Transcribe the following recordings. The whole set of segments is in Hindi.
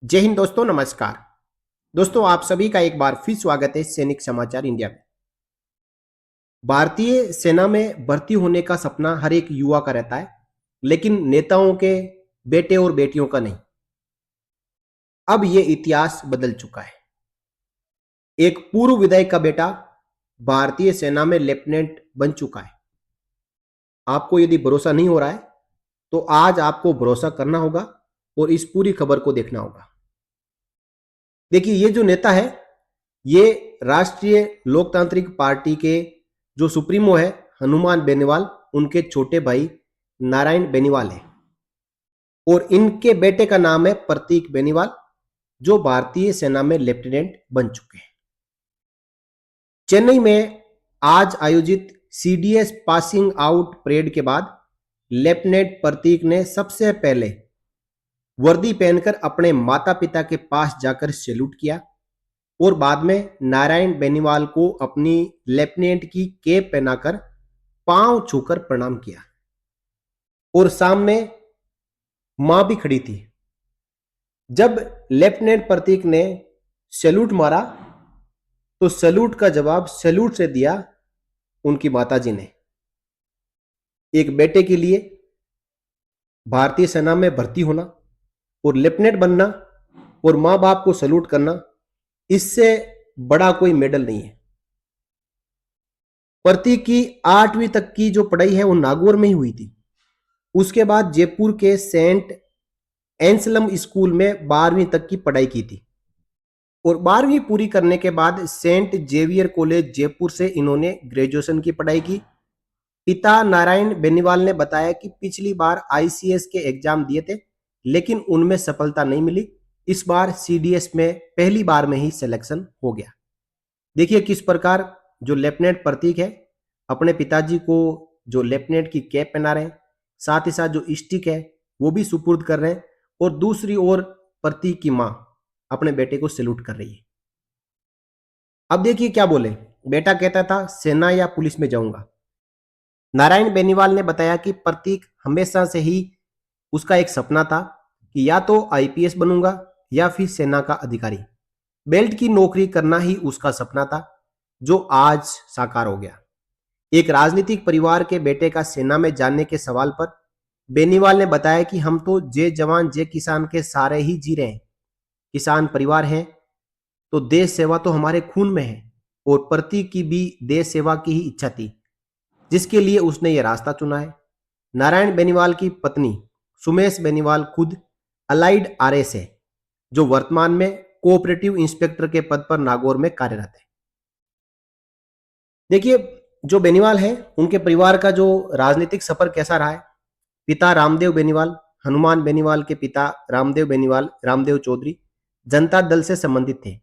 जय हिंद दोस्तों, नमस्कार। दोस्तों, आप सभी का एक बार फिर स्वागत है सैनिक समाचार इंडिया में। भारतीय सेना में भर्ती होने का सपना हर एक युवा का रहता है, लेकिन नेताओं के बेटे और बेटियों का नहीं। अब ये इतिहास बदल चुका है। एक पूर्व विधायक का बेटा भारतीय सेना में लेफ्टिनेंट बन चुका है। आपको यदि भरोसा नहीं हो रहा है, तो आज आपको भरोसा करना होगा और इस पूरी खबर को देखना होगा। देखिए, ये जो नेता है, ये राष्ट्रीय लोकतांत्रिक पार्टी के जो सुप्रीमो है हनुमान बेनीवाल, उनके छोटे भाई नारायण बेनीवाल है। और इनके बेटे का नाम है प्रतीक बेनीवाल, जो भारतीय सेना में लेफ्टिनेंट बन चुके हैं। चेन्नई में आज आयोजित सीडीएस पासिंग आउट परेड के बाद लेफ्टिनेंट प्रतीक ने सबसे पहले वर्दी पहनकर अपने माता पिता के पास जाकर सैल्यूट किया और बाद में नारायण बेनीवाल को अपनी लेफ्टिनेंट की कैप पहनाकर पांव छूकर प्रणाम किया। और सामने मां भी खड़ी थी। जब लेफ्टिनेंट प्रतीक ने सैल्यूट मारा, तो सैल्यूट का जवाब सैल्यूट से दिया उनकी माताजी ने। एक बेटे के लिए भारतीय सेना में भर्ती होना और लेफ्टिनेंट बनना और मां बाप को सैल्यूट करना, इससे बड़ा कोई मेडल नहीं है। प्रतीक की 8वीं तक की जो पढ़ाई है वो नागौर में ही हुई थी। उसके बाद जयपुर के सेंट एंसलम स्कूल में 12वीं तक की पढ़ाई की थी और 12वीं पूरी करने के बाद सेंट जेवियर कॉलेज जयपुर से इन्होंने ग्रेजुएशन की पढ़ाई की। पिता नारायण बेनीवाल ने बताया कि पिछली बार आईसीएस के एग्जाम दिए थे, लेकिन उनमें सफलता नहीं मिली। इस बार सीडीएस में पहली बार में ही सिलेक्शन हो गया। देखिए किस प्रकार जो लेफ्टिनेंट प्रतीक है अपने पिताजी को जो लेफ्टिनेंट की कैप पहना रहे हैं, साथ ही साथ जो स्टिक है वो भी सुपुर्द कर रहे हैं और दूसरी ओर प्रतीक की मां अपने बेटे को सैल्यूट कर रही है। अब देखिए क्या बोले। बेटा कहता था सेना या पुलिस में जाऊंगा। नारायण बेनीवाल ने बताया कि प्रतीक हमेशा से ही उसका एक सपना था कि या तो आईपीएस बनूंगा या फिर सेना का अधिकारी। बेल्ट की नौकरी करना ही उसका सपना था, जो आज साकार हो गया। एक राजनीतिक परिवार के बेटे का सेना में जाने के सवाल पर बेनीवाल ने बताया कि हम तो जय जवान जय किसान के सारे ही जी रहे हैं। किसान परिवार हैं तो देश सेवा तो हमारे खून में है और प्रतीक की भी देश सेवा की ही इच्छा थी, जिसके लिए उसने यह रास्ता चुना है। नारायण बेनीवाल की पत्नी सुमेश बेनीवाल खुद अलाइड आरएस है, जो वर्तमान में कोऑपरेटिव इंस्पेक्टर के पद पर नागौर में कार्यरत है। देखिए जो बेनीवाल है उनके परिवार का जो राजनीतिक सफर कैसा रहा है। पिता रामदेव बेनीवाल, हनुमान बेनीवाल के पिता रामदेव बेनीवाल, रामदेव चौधरी जनता दल से संबंधित थे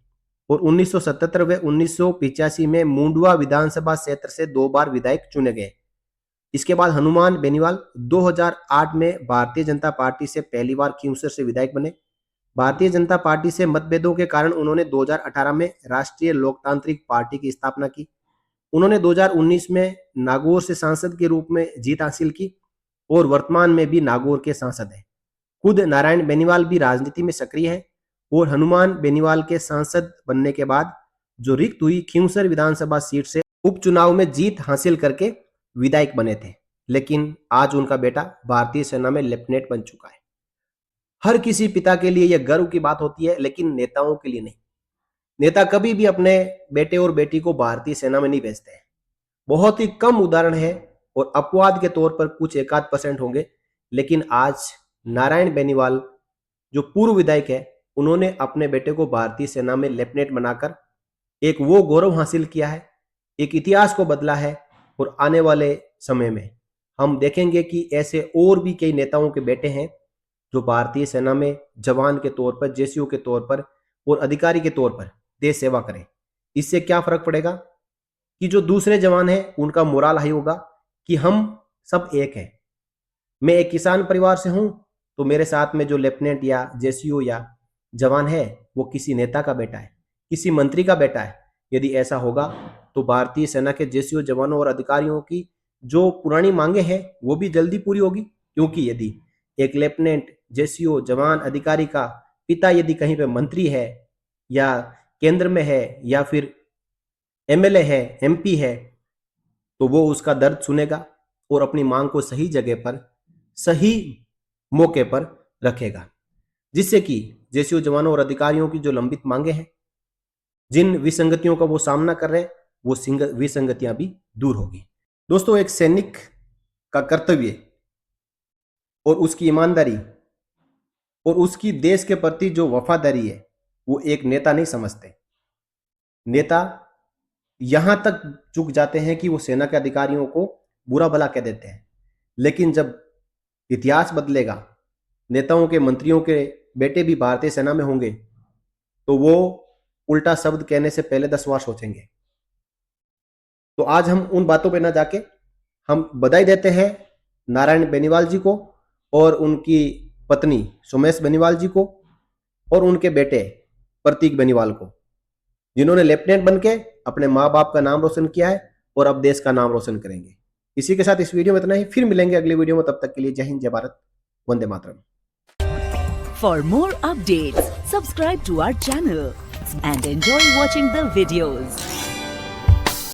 और 1977 व 1985 में मुंडवा विधानसभा क्षेत्र से 2 बार विधायक चुने गए। इसके बाद हनुमान बेनीवाल 2008 में भारतीय जनता पार्टी से पहली बार खींवसर से विधायक बने। भारतीय जनता पार्टी से मतभेदों के कारण उन्होंने 2018 में राष्ट्रीय लोकतांत्रिक पार्टी की स्थापना की। उन्होंने 2019 में नागौर से सांसद के रूप में जीत हासिल की और वर्तमान में भी नागौर के सांसद हैं। खुद नारायण बेनीवाल भी राजनीति में सक्रिय है और हनुमान बेनीवाल के सांसद बनने के बाद जो रिक्त हुई खींवसर विधानसभा सीट से उपचुनाव में जीत हासिल करके विधायक बने थे, लेकिन आज उनका बेटा भारतीय सेना में लेफ्टिनेंट बन चुका है। हर किसी पिता के लिए यह गर्व की बात होती है, लेकिन नेताओं के लिए नहीं। नेता कभी भी अपने बेटे और बेटी को भारतीय सेना में नहीं भेजते हैं। बहुत ही कम उदाहरण है और अपवाद के तौर पर कुछ एकाध % होंगे, लेकिन आज नारायण बेनीवाल जो पूर्व विधायक है, उन्होंने अपने बेटे को भारतीय सेना में लेफ्टिनेंट बनाकर एक वो गौरव हासिल किया है, एक इतिहास को बदला है। और आने वाले समय में हम देखेंगे कि ऐसे और भी कई नेताओं के बेटे हैं जो भारतीय सेना में जवान के तौर पर, जेसीओ के तौर पर और अधिकारी के तौर पर देश सेवा करें। इससे क्या फर्क पड़ेगा कि जो दूसरे जवान हैं उनका मोराल हाई होगा कि हम सब एक हैं। मैं एक किसान परिवार से हूं, तो मेरे साथ में जो लेफ्टिनेंट या जेसीओ या जवान है वो किसी नेता का बेटा है, किसी मंत्री का बेटा है। यदि ऐसा होगा तो भारतीय सेना के जेसीओ जवानों और अधिकारियों की जो पुरानी मांगे हैं वो भी जल्दी पूरी होगी, क्योंकि यदि एक लेफ्टिनेंट, जेसीओ, जवान, अधिकारी का पिता यदि कहीं पे मंत्री है या केंद्र में है या फिर एमएलए है, एमपी है, तो वो उसका दर्द सुनेगा और अपनी मांग को सही जगह पर, सही मौके पर रखेगा, जिससे कि जेसीओ जवानों और अधिकारियों की जो लंबित मांगे हैं, जिन विसंगतियों का वो सामना कर रहे हैं, वो विसंगतियां भी दूर होगी। दोस्तों, एक सैनिक का कर्तव्य और उसकी ईमानदारी और उसकी देश के प्रति जो वफादारी है, वो एक नेता नहीं समझते। नेता यहां तक झुक जाते हैं कि वो सेना के अधिकारियों को बुरा भला कह देते हैं, लेकिन जब इतिहास बदलेगा, नेताओं के, मंत्रियों के बेटे भी भारतीय सेना में होंगे, तो वो उल्टा शब्द कहने से पहले 10 बार सोचेंगे। तो आज हम उन बातों पे ना जाके हम बधाई देते हैं नारायण बेनीवाल जी को और उनकी पत्नी सोमेश बेनीवाल जी को और उनके बेटे प्रतीक बेनीवाल को, जिन्होंने लेफ्टिनेंट बनके अपने माँ बाप का नाम रोशन किया है और अब देश का नाम रोशन करेंगे। इसी के साथ इस वीडियो में इतना ही, फिर मिलेंगे अगली वीडियो में। तब तक के लिए जय हिंद, जय Bharat, Vande Mataram. For more updates, subscribe to our channel and enjoy watching the videos.